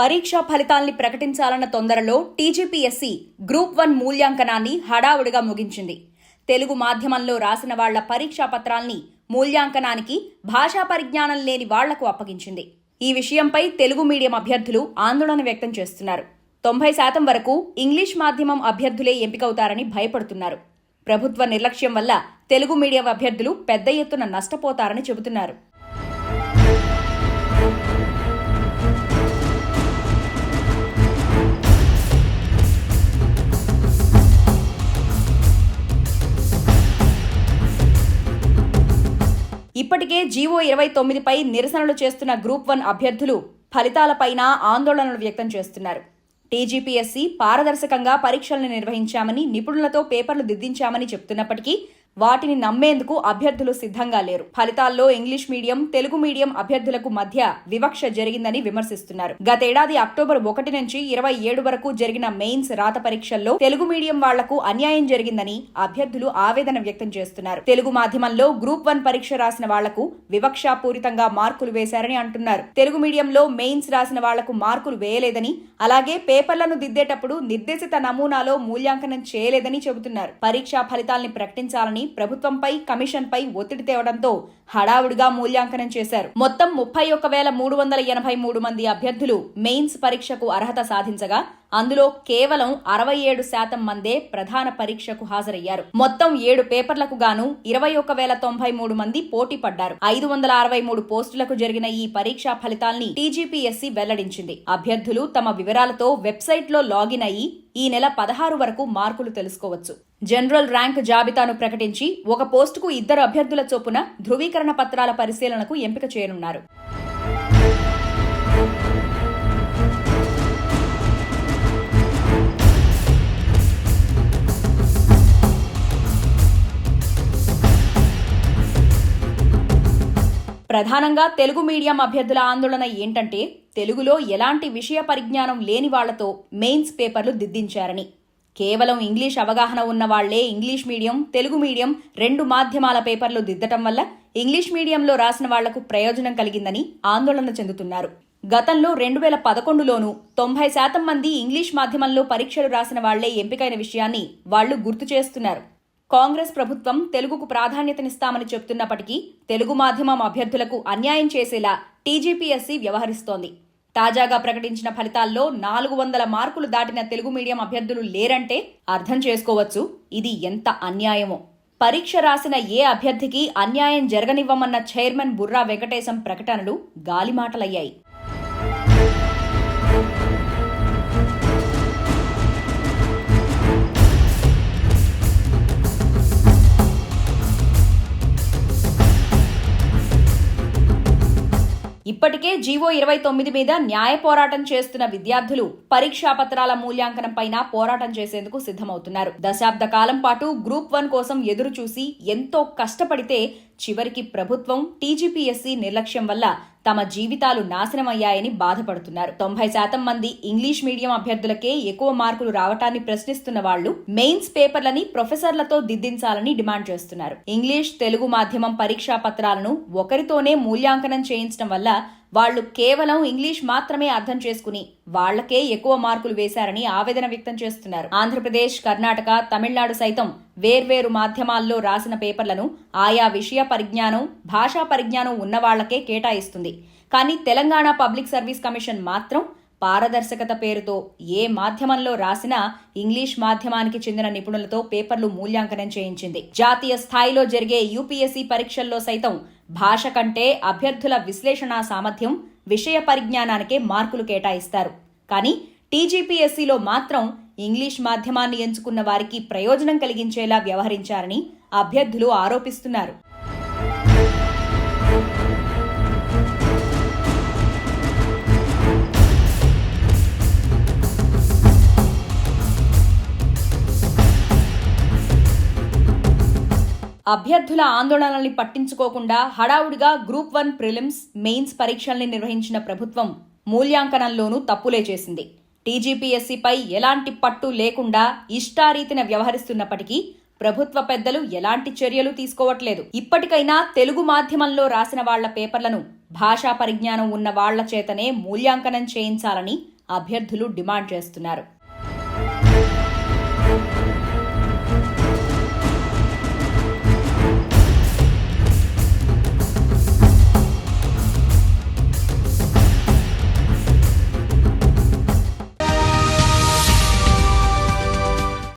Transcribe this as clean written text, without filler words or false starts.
పరీక్షా ఫలితాల్ని ప్రకటించాలన్న తొందరలో TGPSC group 1 మూల్యాంకనాన్ని హడావుడిగా ముగించింది. తెలుగు మాధ్యమంలో రాసిన వాళ్ల పరీక్షా పత్రాల్ని మూల్యాంకనానికి భాషా పరిజ్ఞానం లేని వాళ్లకు అప్పగించింది. ఈ విషయంపై తెలుగు మీడియం అభ్యర్థులు ఆందోళన వ్యక్తం చేస్తున్నారు. 90% వరకు ఇంగ్లీష్ మాధ్యమం అభ్యర్థులే ఎంపికవుతారని భయపడుతున్నారు. ప్రభుత్వ నిర్లక్ష్యం వల్ల తెలుగు మీడియం అభ్యర్థులు పెద్ద ఎత్తున నష్టపోతారని చెబుతున్నారు. ఇప్పటికే జీవో 29పై నిరసనలు చేస్తున్న గ్రూప్ 1 అభ్యర్థులు ఫలితాలపైన ఆందోళనలు వ్యక్తం చేస్తున్నారు. టీజీపీఎస్సీ పారదర్శకంగా పరీక్షలను నిర్వహించామని, నిపుణులతో పేపర్లు దిద్దించామని చెప్తున్నప్పటికీ వాటిని నమ్మేందుకు అభ్యర్థులు సిద్ధంగా లేరు. ఫలితాల్లో ఇంగ్లీష్ మీడియం, తెలుగు మీడియం అభ్యర్థులకు మధ్య వివక్ష జరిగిందని విమర్శిస్తున్నారు. గతేడాది అక్టోబర్ 1 నుంచి 27 వరకు జరిగిన మెయిన్స్ రాత పరీక్షల్లో తెలుగు మీడియం వాళ్లకు అన్యాయం జరిగిందని అభ్యర్థులు ఆవేదన వ్యక్తం చేస్తున్నారు. తెలుగు మాధ్యమంలో గ్రూప్ 1 పరీక్ష రాసిన వాళ్లకు వివక్షాపూరితంగా మార్కులు వేశారని అంటున్నారు. తెలుగు మీడియంలో మెయిన్స్ రాసిన వాళ్లకు మార్కులు వేయలేదని, అలాగే పేపర్లను దిద్దేటప్పుడు నిర్దేశిత నమూనాలో మూల్యాంకనం చేయలేదని చెబుతున్నారు. పరీక్షా ఫలితాల్ని ప్రకటించాలని ప్రభుత్వంపై, కమిషన్పై ఒత్తిడి తేవడంతో హడావుడిగా మూల్యాంకనం చేశారు. మొత్తం 31,383 మంది అభ్యర్థులు మెయిన్స్ పరీక్షకు అర్హత సాధించగా అందులో కేవలం 67% మందే ప్రధాన పరీక్షకు హాజరయ్యారు. మొత్తం 7 పేపర్లకు గాను 21,093 మంది పోటీ పడ్డారు. 563 పోస్టులకు జరిగిన ఈ పరీక్షా ఫలితాల్ని టీజీపీఎస్సీ వెల్లడించింది. అభ్యర్థులు తమ వివరాలతో వెబ్సైట్లో లాగిన్ అయ్యి ఈ నెల 16 వరకు మార్కులు తెలుసుకోవచ్చు. జనరల్ ర్యాంక్ జాబితాను ప్రకటించి ఒక పోస్టుకు 2 అభ్యర్థుల చొప్పున ధృవీకరణ పత్రాల పరిశీలనకు ఎంపిక చేయనున్నారు. ప్రధానంగా తెలుగు మీడియం అభ్యర్థుల ఆందోళన ఏంటంటే, తెలుగులో ఎలాంటి విషయ పరిజ్ఞానం లేని వాళ్లతో మెయిన్స్ పేపర్లు దిద్దించారని. కేవలం ఇంగ్లీష్ అవగాహన ఉన్న వాళ్లే ఇంగ్లీష్ మీడియం, తెలుగు మీడియం 2 మాధ్యమాల పేపర్లు దిద్దటం వల్ల ఇంగ్లీష్ మీడియంలో రాసిన వాళ్లకు ప్రయోజనం కలిగిందని ఆందోళన చెందుతున్నారు. గతంలో 2011లోనూ 90% మంది ఇంగ్లీష్ మాధ్యమంలో పరీక్షలు రాసిన వాళ్లే ఎంపికైన విషయాన్ని వాళ్లు గుర్తు చేస్తున్నారు. కాంగ్రెస్ ప్రభుత్వం తెలుగుకు ప్రాధాన్యతనిస్తామని చెప్తున్నప్పటికీ తెలుగు మాధ్యమం అభ్యర్థులకు అన్యాయం చేసేలా టీజీపీఎస్సీ వ్యవహరిస్తోంది. తాజాగా ప్రకటించిన ఫలితాల్లో 400 మార్కులు దాటిన తెలుగు మీడియం అభ్యర్థులు లేరంటే అర్థం చేసుకోవచ్చు ఇది ఎంత అన్యాయమో. పరీక్ష రాసిన ఏ అభ్యర్థికి అన్యాయం జరగనివ్వమన్న చైర్మన్ బుర్రా వెంకటేశం ప్రకటనలు గాలిమాటలయ్యాయి. ఇప్పటికే జీవో 29 మీద న్యాయ పోరాటం చేస్తున్న విద్యార్థులు పరీక్షా పత్రాల మూల్యాంకనంపైన పోరాటం చేసేందుకు సిద్ధమవుతున్నారు. దశాబ్ద కాలం పాటు గ్రూప్ 1 కోసం ఎదురు చూసి ఎంతో కష్టపడితే చివరికి ప్రభుత్వం, టీజీపీఎస్సీ నిర్లక్ష్యం వల్ల తమ జీవితాలు నాశనమయ్యాయని బాధపడుతున్నారు. 90% మంది ఇంగ్లీష్ మీడియం అభ్యర్థులకే ఎక్కువ మార్కులు రావటాన్ని ప్రశ్నిస్తున్న వాళ్లు మెయిన్స్ పేపర్లని ప్రొఫెసర్లతో దిద్దించాలని డిమాండ్ చేస్తున్నారు. ఇంగ్లీష్, తెలుగు మాధ్యమం పరీక్షా పత్రాలను ఒకరితోనే మూల్యాంకనం చేయించడం వల్ల వాళ్లు కేవలం ఇంగ్లీష్ మాత్రమే అర్థం చేసుకుని వాళ్లకే ఎక్కువ మార్కులు వేశారని ఆవేదన వ్యక్తం చేస్తున్నారు. ఆంధ్రప్రదేశ్, కర్ణాటక, తమిళనాడు సైతం వేర్వేరు మాధ్యమాల్లో రాసిన పేపర్లను ఆయా విషయ పరిజ్ఞానం, భాషా పరిజ్ఞానం ఉన్నవాళ్లకే కేటాయిస్తుంది. కానీ తెలంగాణ పబ్లిక్ సర్వీస్ కమిషన్ మాత్రం పారదర్శకత పేరుతో ఏ మాధ్యమంలో రాసినా ఇంగ్లీష్ మాధ్యమానికి చెందిన నిపుణులతో పేపర్లు మూల్యాంకనం చేయించింది. జాతీయ స్థాయిలో జరిగే యూపీఎస్సీ పరీక్షల్లో సైతం భాష కంటే అభ్యర్థుల విశ్లేషణా సామర్థ్యం, విషయ పరిజ్ఞానానికే మార్కులు కేటాయిస్తారు. కానీ టీజీపీఎస్సీలో మాత్రం ఇంగ్లీష్ మాధ్యమాన్ని ఎంచుకున్న వారికి ప్రయోజనం కలిగించేలా వ్యవహరించారని అభ్యర్థులు ఆరోపిస్తున్నారు. అభ్యర్థుల ఆందోళనల్ని పట్టించుకోకుండా హడావుడిగా గ్రూప్ 1 ప్రిలిమ్స్, మెయిన్స్ పరీక్షల్ని నిర్వహించిన ప్రభుత్వం మూల్యాంకనంలోనూ తప్పులే చేసింది. టీజీపీఎస్సీపై ఎలాంటి పట్టు లేకుండా ఇష్టారీతిన వ్యవహరిస్తున్నప్పటికీ ప్రభుత్వ పెద్దలు ఎలాంటి చర్యలు తీసుకోవట్లేదు. ఇప్పటికైనా తెలుగు మాధ్యమంలో రాసిన వాళ్ల పేపర్లను భాషా పరిజ్ఞానం ఉన్న వాళ్ల చేతనే మూల్యాంకనం చేయించాలని అభ్యర్థులు డిమాండ్ చేస్తున్నారు.